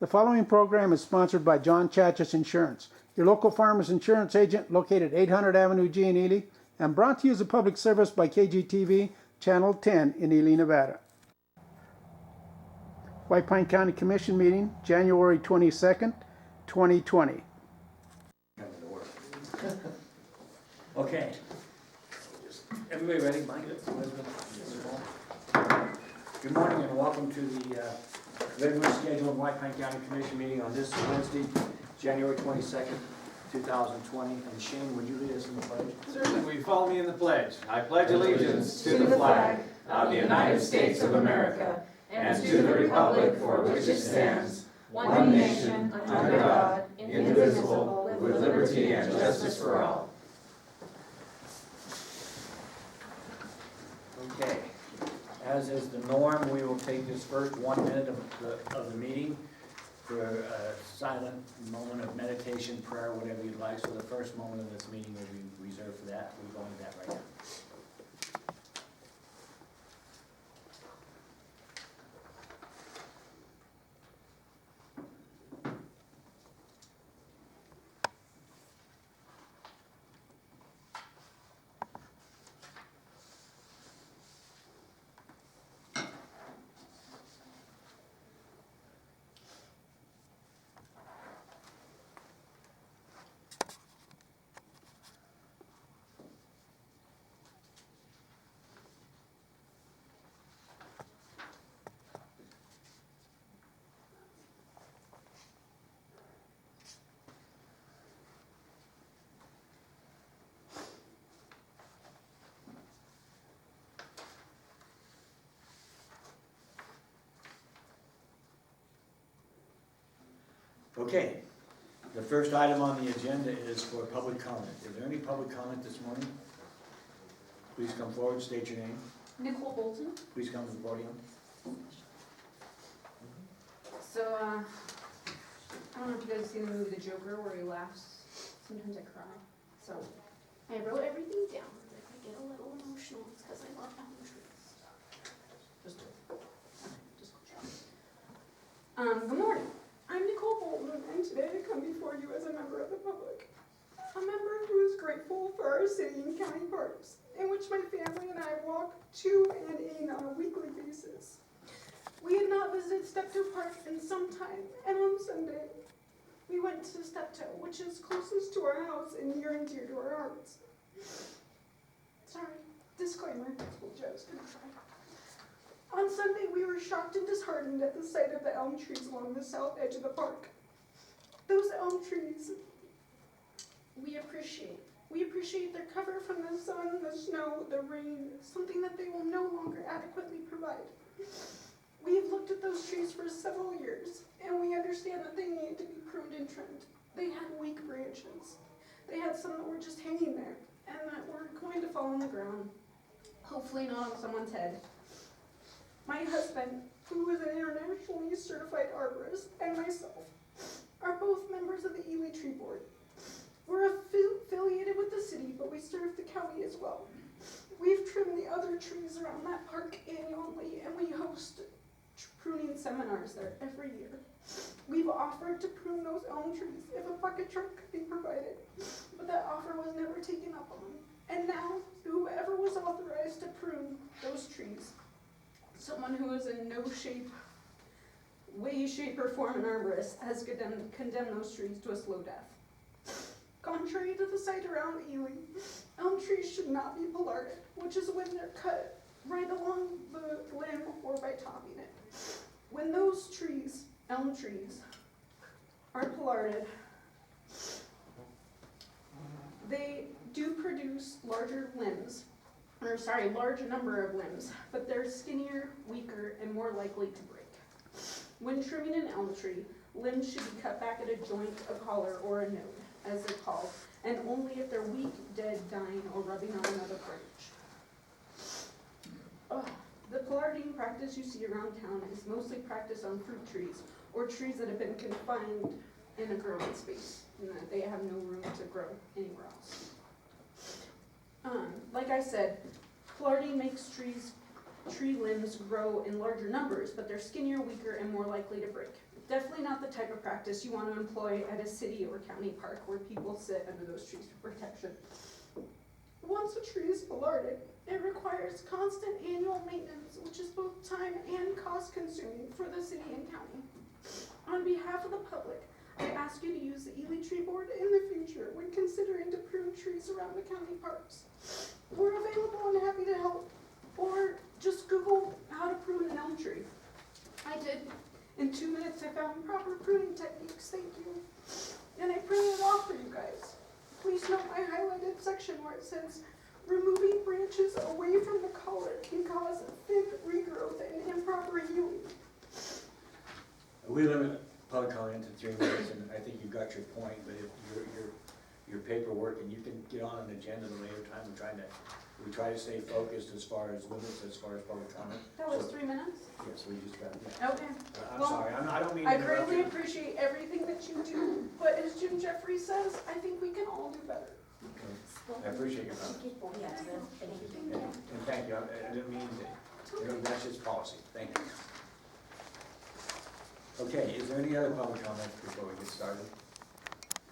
The following program is sponsored by John Chachas Insurance, your local farmers insurance agent located 800 Avenue G in Ely, and brought to you as a public service by KGTV, Channel 10 in Ely, Nevada. White Pine County Commission meeting, January 22nd, 2020. Okay. Everybody ready? Mike, Elizabeth? Good morning and welcome to the regularly scheduled White Pine County Commission meeting on this Wednesday, January 22nd, 2020. And Shane, would you lead us in the pledge? Certainly, will you follow me in the pledge? I pledge allegiance to the flag of the United States of America and to the republic for which it stands, one nation, under God, indivisible, with liberty and justice for all. Okay. As is the norm, we will take this first 1 minute of the meeting for a silent moment of meditation, prayer, whatever you'd like. So the first moment of this meeting will be reserved for that. We're going to that right now. Okay, the first item on the agenda is for public comment. Is there any public comment this morning? Please come forward, state your name. Nicole Bolton. Please come to the podium. So, I don't know if you guys have seen the movie The Joker where he laughs. Sometimes I cry. So, I wrote everything down. If I get a little emotional, it's because I love elm trees. Just good morning. I'm Nicole Bolton, and today I come before you as a member of the public. A member who is grateful for our city and county parks, in which my family and I walk to and in on a weekly basis. We had not visited Steptoe Park in some time, and on Sunday, we went to Steptoe, which is closest to our house and near and dear to our hearts. Sorry, disclaimer, school Joe's gonna try. On Sunday, we were shocked and disheartened at the sight of the elm trees along the south edge of the park. Those elm trees, we appreciate. We appreciate their cover from the sun, the snow, the rain, something that they will no longer adequately provide. We have looked at those trees for several years, and we understand that they need to be pruned and trimmed. They had weak branches. They had some that were just hanging there, and that were going to fall on the ground. Hopefully not on someone's head. My husband, who is an internationally certified arborist, and myself are both members of the Ely Tree Board. We're affiliated with the city, but we serve the county as well. We've trimmed the other trees around that park annually, and we host pruning seminars there every year. We've offered to prune those elm trees if a bucket truck could be provided, but that offer was never taken up on. And now, whoever was authorized to prune those trees, someone who is in no way, shape, or form an arborist, has condemned those trees to a slow death. Contrary to the site around Ely, elm trees should not be pollarded, which is when they're cut right along the limb or by topping it. When those trees, elm trees, are pollarded, they do produce larger number of limbs, but they're skinnier, weaker, and more likely to break. When trimming an elm tree, limbs should be cut back at a joint, a collar, or a node, as they're called, and only if they're weak, dead, dying, or rubbing on another branch. The pollarding practice you see around town is mostly practiced on fruit trees, or trees that have been confined in a growing space, and that they have no room to grow anywhere else. Like I said, pollarding makes tree limbs grow in larger numbers, but they're skinnier, weaker, and more likely to break. Definitely not the type of practice you want to employ at a city or county park where people sit under those trees for protection. Once a tree is alerted, it requires constant annual maintenance, which is both time and cost consuming for the city and county. On behalf of the public, I ask you to use the Ely Tree Board in the future when considering to prune trees around the county parks. We're available and happy to help, or just Google how to prune an elm tree. I did. In 2 minutes, I found proper pruning techniques, thank you. And I printed it off for you guys. Please note my highlighted section where it says, removing branches away from the collar can cause thin regrowth and improper healing. We limit public comment to 3 minutes, and I think you got your point, but if your paperwork, and you can get on an agenda at a later time, we try to stay focused as far as limits, as far as public comment. That was So- 3 minutes? Yes, we just got, yeah. Okay. I'm Well, sorry, I don't mean to I interrupt greatly you. appreciate everything that you do, but as Jim Jeffries says, I think we can all do better. I appreciate your comment. Yes, thank you. And thank you, I didn't mean to, that's just policy, thank you. Okay, is there any other public comments before we get started?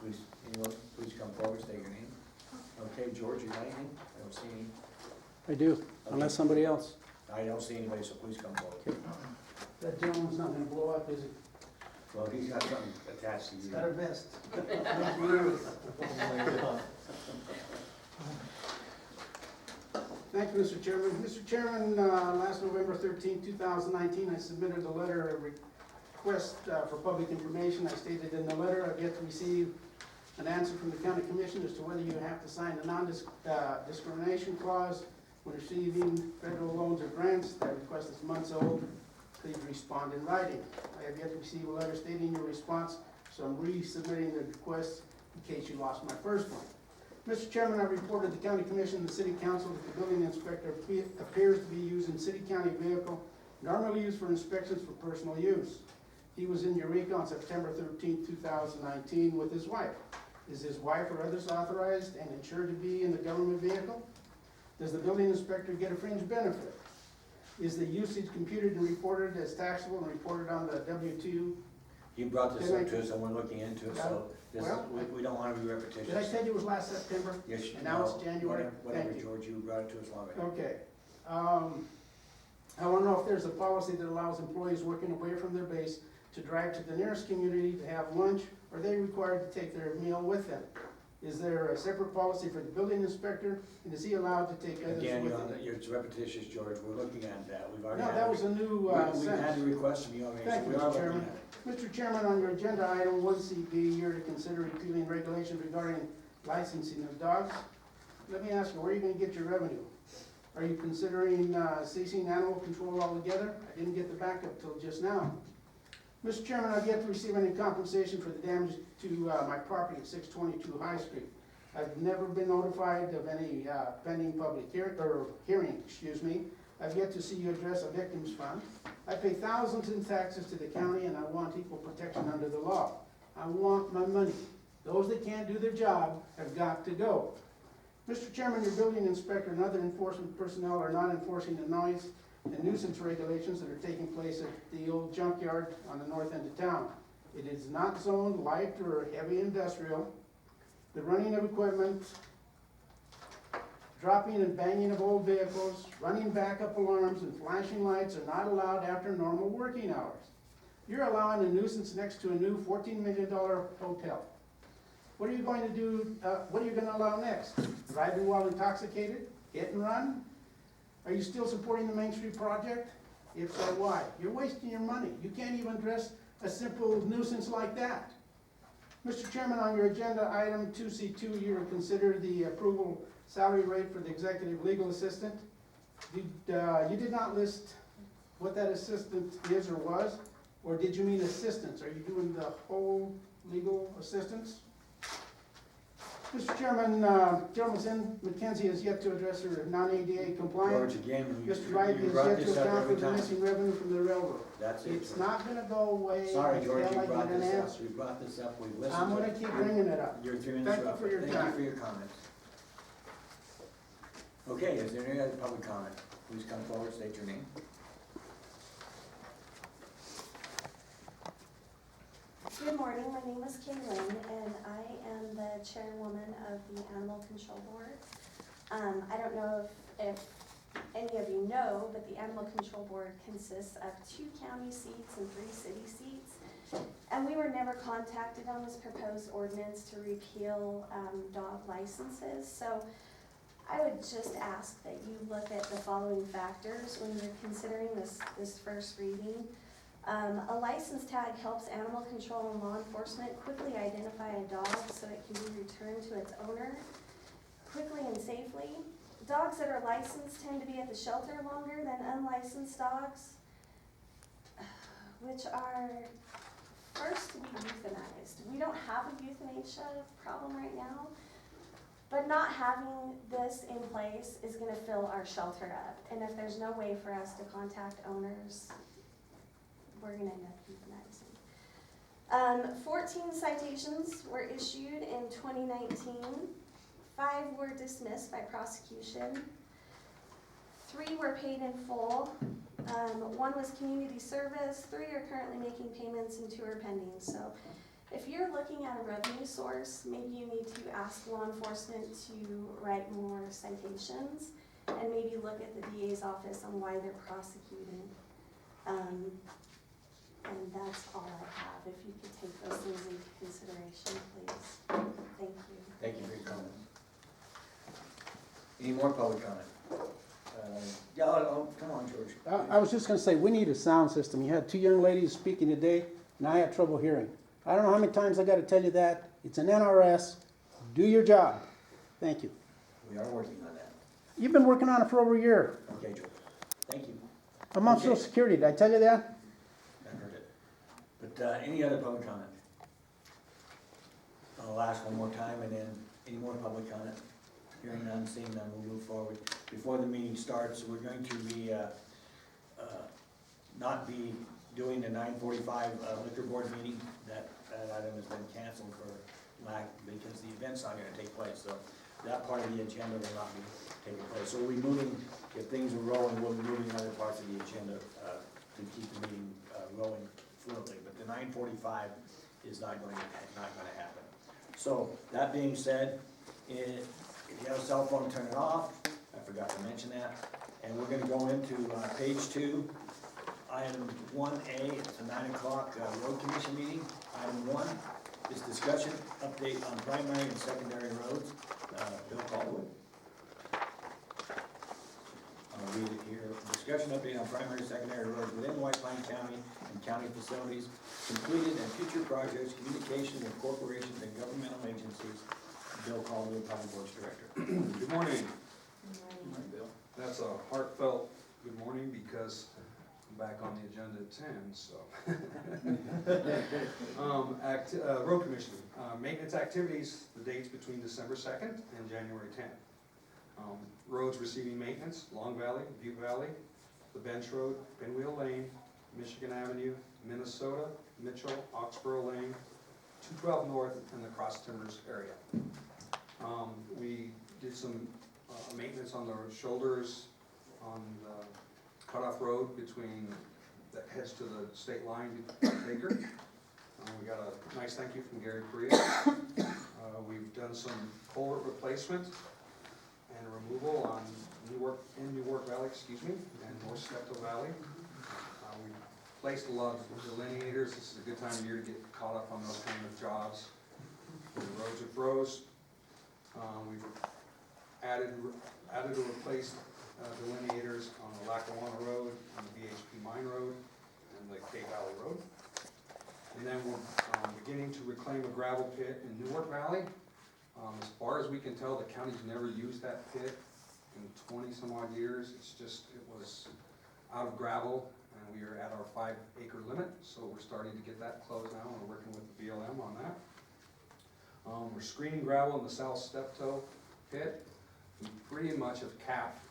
Please, anyone, please come forward, state your name. Okay, George, you got anything? I don't see any. I do, unless somebody else. I don't see anybody, so please come forward. That gentleman's not gonna blow up, is he? Well, he's got something attached to you. Got a vest. Thank you, Mr. Chairman. Mr. Chairman, last November 13, 2019, I submitted a letter, a request for public information. I stated in the letter I've yet to receive an answer from the county commission as to whether you have to sign a non-discrimination clause when receiving federal loans or grants. That request is months old. Please respond in writing. I have yet to receive a letter stating your response, so I'm resubmitting the request in case you lost my first one. Mr. Chairman, I reported the county commission and the city council that the building inspector appears to be using city-county vehicle normally used for inspections for personal use. He was in Eureka on September 13, 2019 with his wife. Is his wife or others authorized and insured to be in the government vehicle? Does the building inspector get a fringe benefit? Is the usage computed and reported as taxable and reported on the W-2? He brought this up to us and we're looking into it, so this is, Well, we don't want to be repetitious. Did I tell you it was last September? Yes, And now it's no, January? Whatever, Thank you. George, you brought it to us long ago. Okay. I want to know if there's a policy that allows employees working away from their base to drive to the nearest community to have lunch, or are they required to take their meal with them? Is there a separate policy for the building inspector, and is he allowed to take others with Again, him? it's repetitious, George, we're looking at that, we've already No, had. that was a new We've had sentence. a request from you already, so Thank you, we are Mr. looking Chairman. at it. Mr. Chairman, on your agenda item 1CB, you're to consider repealing regulations regarding licensing of dogs. Let me ask you, where are you gonna get your revenue? Are you considering ceasing animal control altogether? I didn't get the backup till just now. Mr. Chairman, I've yet to receive any compensation for the damage to my property at 622 High Street. I've never been notified of any pending public hearing, excuse me. I've yet to see you address a victim's fund. I pay thousands in taxes to the county and I want equal protection under the law. I want my money. Those that can't do their job have got to go. Mr. Chairman, your building inspector and other enforcement personnel are not enforcing the noise and nuisance regulations that are taking place at the old junkyard on the north end of town. It is not zoned light or heavy industrial. The running of equipment, dropping and banging of old vehicles, running backup alarms and flashing lights are not allowed after normal working hours. You're allowing a nuisance next to a new $14 million hotel. What are you going to do, what are you gonna allow next? Driving while intoxicated, hit and run? Are you still supporting the Main Street project? If so, why? You're wasting your money. You can't even address a simple nuisance like that. Mr. Chairman, on your agenda item 2C2, you're to consider the approval salary rate for the executive legal assistant. You did not list what that assistant is or was, or did you mean assistants? Are you doing the whole legal assistance? Mr. Chairman, Gentleman McKenzie has yet to address her non-ADA compliance. George, again, Mr. you Wright you has brought yet this to up account for every the time. missing revenue from the railroad. That's it, It's George. not gonna go away Sorry, George, until I you brought get an this answer. up, we brought this up, we've listened to it. I'm gonna keep bringing it up. You're 3 minutes Thank you up. for your Thank time. you for your comments. Okay, is there any other public comment? Please come forward, state your name. Good morning, my name is Kaylin, and I am the chairwoman of the Animal Control Board. I don't know if any of you know, but the Animal Control Board consists of 2 county seats and 3 city seats. And we were never contacted on this proposed ordinance to repeal dog licenses. So I would just ask that you look at the following factors when you're considering this first reading. A license tag helps animal control and law enforcement quickly identify a dog so it can be returned to its owner quickly and safely. Dogs that are licensed tend to be at the shelter longer than unlicensed dogs, which are first to be euthanized. We don't have a euthanasia problem right now, but not having this in place is gonna fill our shelter up. And if there's no way for us to contact owners, we're gonna end up euthanizing. 14 citations were issued in 2019. 5 were dismissed by prosecution. 3 were paid in full. 1 was community service. 3 are currently making payments and 2 are pending. So if you're looking at a revenue source, maybe you need to ask law enforcement to write more citations and maybe look at the DA's office on why they're prosecuting. And that's all I have. If you could take those things into consideration, please. Thank you. Thank you for your comment. Any more public comment? Yeah, come on, George. I was just gonna say, we need a sound system. You had 2 young ladies speaking today, and I had trouble hearing. I don't know how many times I gotta tell you that. It's an NRS. Do your job. Thank you. We are working on that. You've been working on it for over a year. Okay, George. Thank you. I'm on Okay. Social Security. Did I tell you that? I heard it. But any other public comment? I'll ask one more time, and then any more public comment? Hearing none, seeing none, we'll move forward. Before the meeting starts, we're going to be, not be doing the 9:45 liquor board meeting. That item has been canceled because the event's not gonna take place, so that part of the agenda will not be taking place. So we'll be moving, if things are rolling, we'll be moving other parts of the agenda to keep the meeting rolling fluently. But the 9:45 is not gonna happen. So, that being said, if you have a cell phone, turn it off. I forgot to mention that. And we're gonna go into page 2, item 1A, it's a 9 o'clock road commission meeting. Item 1 is discussion update on primary and secondary roads. Bill Caldwell. I'll read it here. Discussion update on primary and secondary roads within White Pine County and county facilities, completed and future projects, communication with corporations and governmental agencies. Bill Caldwell, Public Works Director. Good morning. Good morning. Bill. That's a heartfelt good morning because I'm back on the agenda at 10, so. Road commissioning, maintenance activities, the dates between December 2nd and January 10th. Roads receiving maintenance, Long Valley, Butte Valley, the Bench Road, Pinwheel Lane, Michigan Avenue, Minnesota, Mitchell, Oxborough Lane, 212 North, and the Cross Timbers area. We did some maintenance on the shoulders on the cutoff road between, that heads to the state line, Baker. We got a nice thank you from Gary Correa. We've done some culvert replacement and removal on Newark Valley, and North Steptoe Valley. We placed a lot of delineators. This is a good time of year to get caught up on those kind of jobs. The roads are froze. We've added or replaced delineators on the Lackawanna Road, on the BHP Mine Road, and the Cape Valley Road. And then we're beginning to reclaim a gravel pit in Newark Valley. As far as we can tell, the county's never used that pit in 20 some odd years. It was out of gravel, and we are at our 5-acre limit, so we're starting to get that closed now, and we're working with the BLM on that. We're screening gravel in the South Steptoe pit. We pretty much have capped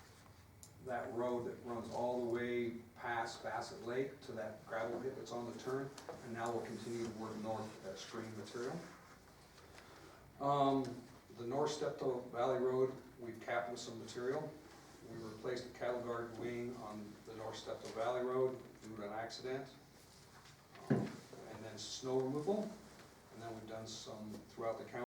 that road that runs all the way past Bassett Lake to that gravel pit that's on the turn, and now we'll continue to work north with that screened material. The North Steptoe Valley Road, we've capped with some material. We replaced a cattle guard wing on the North Steptoe Valley Road due to an accident. And then and snow removal. And then we've done some throughout the county.